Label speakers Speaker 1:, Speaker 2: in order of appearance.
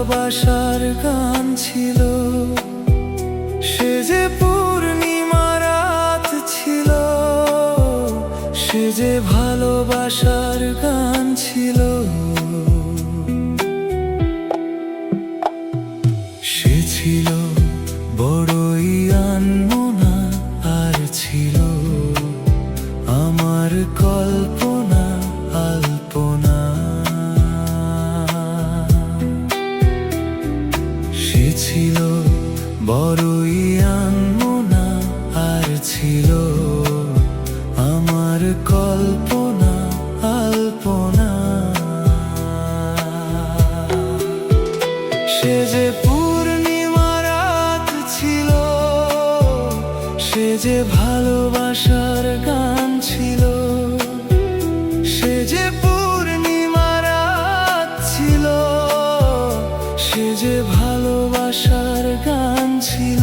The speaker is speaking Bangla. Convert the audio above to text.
Speaker 1: ভালোবাসার গান ছিল, সে যে পূর্ণিমা রাত ছিল, সে যে ভালোবাসার গান ছিল। সে ছিল বড়ই আনমনা, আর ছিল আমার কল্পনা আলপনা। সে ছিল বড়ই আনমনা, আর ছিল আমার কল্পনা আলপনা। সে যে পূর্ণিমা রাত ছিল, সে যে ভালোবাসার গান ছিল, সে যে পূর্ণিমা রাত ছিল, সে যে ভালোবাসার গান ছিল।